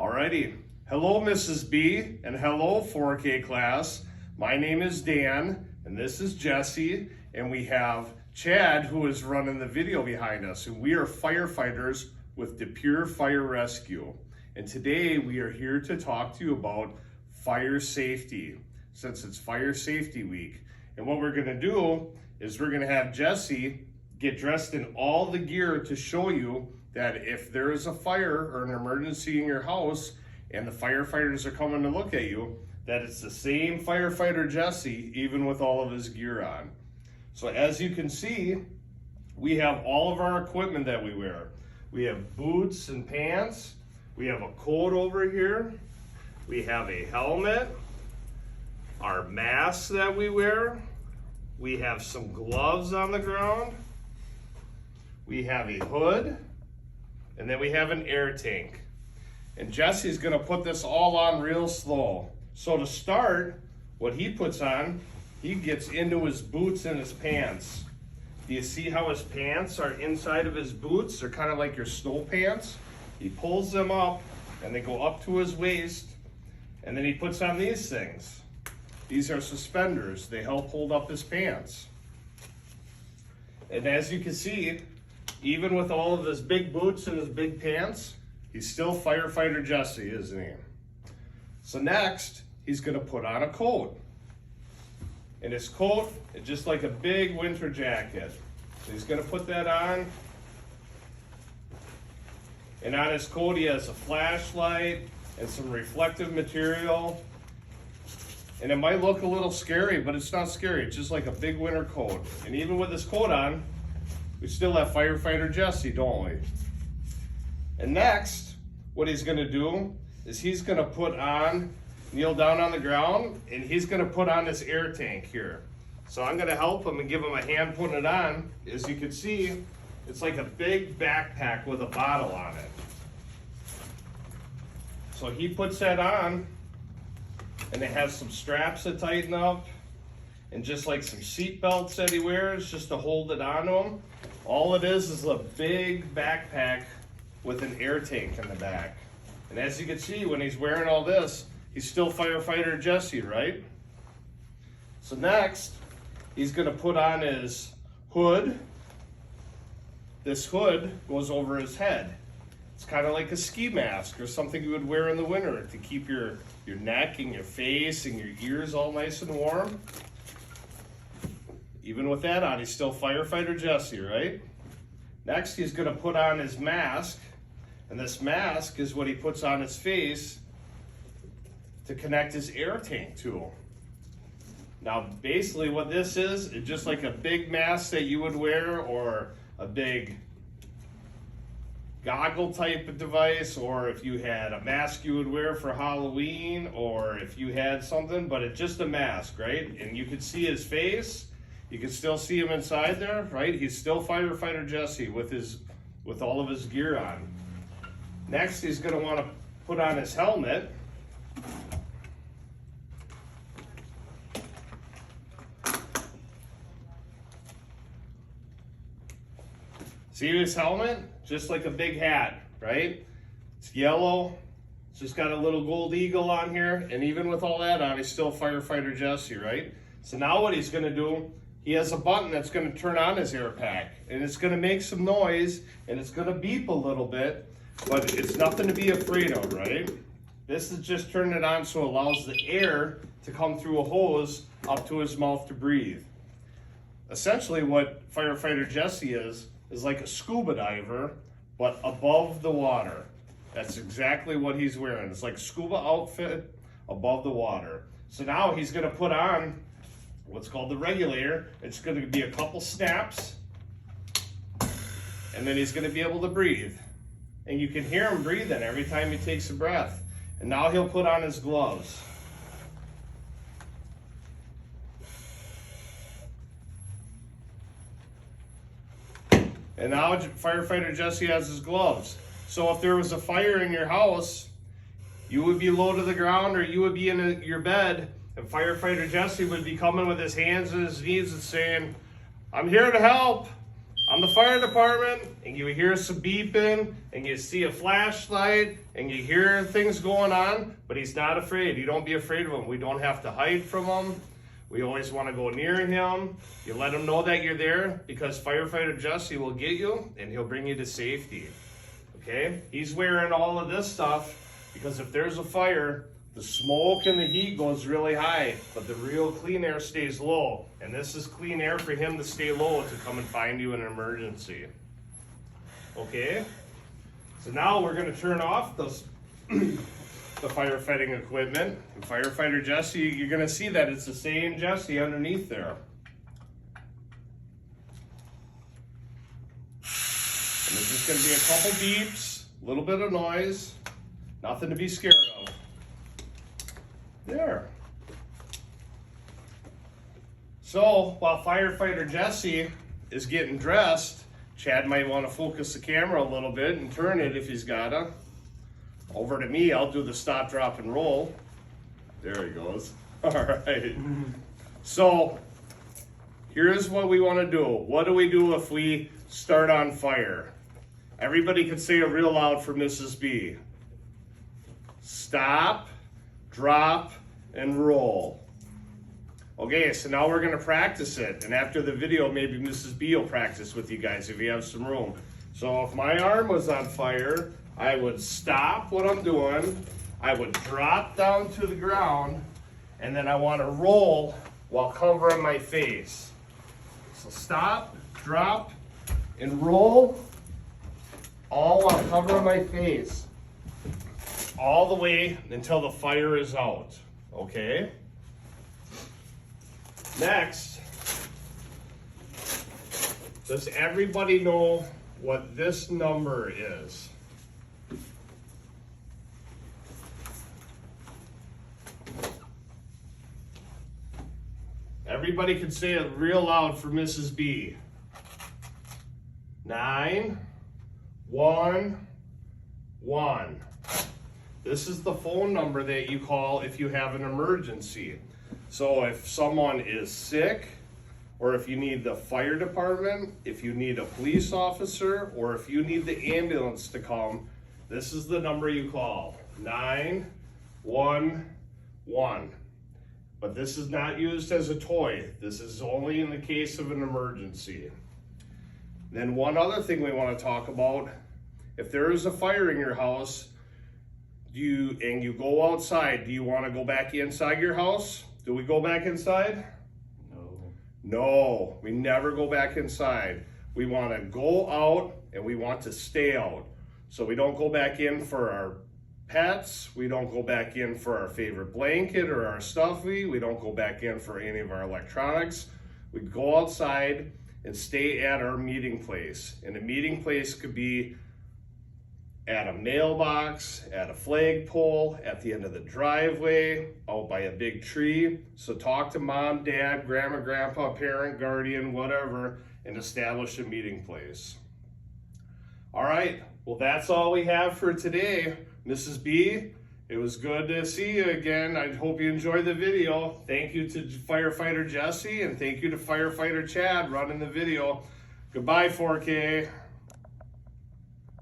Alrighty. Hello, Mrs. B, and hello, 4K class. My name is Dan, and this is Jesse, and we have Chad, who is running the video behind us, and we are firefighters with DePure Fire Rescue. And today we are here to talk to you about fire safety, since it's Fire Safety Week. And what we're gonna do is we're gonna have Jesse get dressed in all the gear to show you that if there is a fire or an emergency in your house and the firefighters are coming to look at you, that it's the same firefighter Jesse, even with all of his gear on. So as you can see, we have all of our equipment that we wear. We have boots and pants. We have a coat over here. We have a helmet, our masks that we wear. We have some gloves on the ground. We have a hood, and then we have an air tank. And Jesse's gonna put this all on real slow. So to start, what he puts on, he gets into his boots and his pants. Do you see how his pants are inside of his boots? They're kind of like your snow pants. He pulls them up and they go up to his waist, and then he puts on these things. These are suspenders. They help hold up his pants. And as you can see, even with all of his big boots and his big pants, he's still firefighter Jesse, isn't he? So next, he's gonna put on a coat. And his coat is just like a big winter jacket. So he's gonna put that on. And on his coat, he has a flashlight and some reflective material. And it might look a little scary, but it's not scary. It's just like a big winter coat. And even with his coat on, we still have firefighter Jesse, don't we? And next, what he's gonna do is he's gonna kneel down on the ground, and he's gonna put on this air tank here. So I'm gonna help him and give him a hand putting it on. As you can see, it's like a big backpack with a bottle on it. So he puts that on, and it has some straps that tighten up, and just like some seat belts that he wears just to hold it onto him. All it is a big backpack with an air tank in the back. And as you can see, when he's wearing all this, he's still firefighter Jesse, right? So next, he's gonna put on his hood. This hood goes over his head. It's kind of like a ski mask or something you would wear in the winter to keep your neck and your face and your ears all nice and warm. Even with that on, he's still firefighter Jesse, right? Next, he's gonna put on his mask, and this mask is what he puts on his face to connect his air tank to him. Now, basically what this is just like a big mask that you would wear, or a big goggle type of device, or if you had a mask you would wear for Halloween, or if you had something, but it's just a mask, right? And you can see his face. You can still see him inside there, right? He's still firefighter Jesse with all of his gear on. Next, he's gonna wanna put on his helmet. See his helmet? Just like a big hat, right? It's yellow. It's just got a little gold eagle on here. And even with all that on, he's still firefighter Jesse, right? So now what he's gonna do, he has a button that's gonna turn on his air pack, and it's gonna make some noise, and it's gonna beep a little bit, but it's nothing to be afraid of, right? This is just turning it on so it allows the air to come through a hose up to his mouth to breathe. Essentially what firefighter Jesse is like a scuba diver, but above the water. That's exactly what he's wearing. It's like a scuba outfit above the water. So now he's gonna put on what's called the regulator. It's gonna be a couple snaps, and then he's gonna be able to breathe. And you can hear him breathing every time he takes a breath. And now he'll put on his gloves. And now firefighter Jesse has his gloves. So if there was a fire in your house, you would be low to the ground, or you would be in your bed, and firefighter Jesse would be coming with his hands and his knees and saying, "I'm here to help. on the fire department and you hear some beeping and you see a flashlight and you hear things going on, but he's not afraid. You don't be afraid of him. We don't have to hide from him. We always want to go near him. You let him know that you're there, because firefighter Jesse will get you and he'll bring you to safety. Okay? He's wearing all of this stuff because if there's a fire, the smoke and the heat goes really high, but the real clean air stays low. And this is clean air for him to stay low to come and find you in an emergency. Okay? So now we're going to turn off those the firefighting equipment. And firefighter Jesse, you're going to see that it's the same Jesse underneath there. And there's just going to be a couple beeps, a little bit of noise, nothing to be scared of. There. So while firefighter Jesse is getting dressed, Chad might want to focus the camera a little bit and turn it if he's gotta. Over to me, I'll do the stop, drop, and roll. There he goes. All right. So here's what we want to do. What do we do if we start on fire? Everybody can say it real loud for Mrs. B. Stop, drop, and roll. Okay, so now we're going to practice it. And after the video, maybe Mrs. B will practice with you guys if you have some room. So if my arm was on fire, I would stop what I'm doing. I would drop down to the ground. And then I want to roll while covering my face. So stop, drop, and roll, all while covering my face. All the way until the fire is out, okay? Next, does everybody know what this number is? Everybody can say it real loud for Mrs. B. 911. This is the phone number that you call if you have an emergency. So if someone is sick, or if you need the fire department, if you need a police officer, or if you need the ambulance to come, this is the number you call, 911. But this is not used as a toy. This is only in the case of an emergency. Then one other thing we want to talk about, if there is a fire in your house, and you go outside, do you want to go back inside your house? Do we go back inside? No. No, we never go back inside. We want to go out and we want to stay out. So we don't go back in for our pets. We don't go back in for our favorite blanket or our stuffy. We don't go back in for any of our electronics. We go outside and stay at our meeting place. And a meeting place could be at a mailbox, at a flagpole, at the end of the driveway, out by a big tree. So talk to mom, dad, grandma, grandpa, parent, guardian, whatever, and establish a meeting place. All right, well, that's all we have for today. Mrs. B, it was good to see you again. I hope you enjoyed the video. Thank you to firefighter Jesse, and thank you to firefighter Chad running the video. Goodbye, 4K.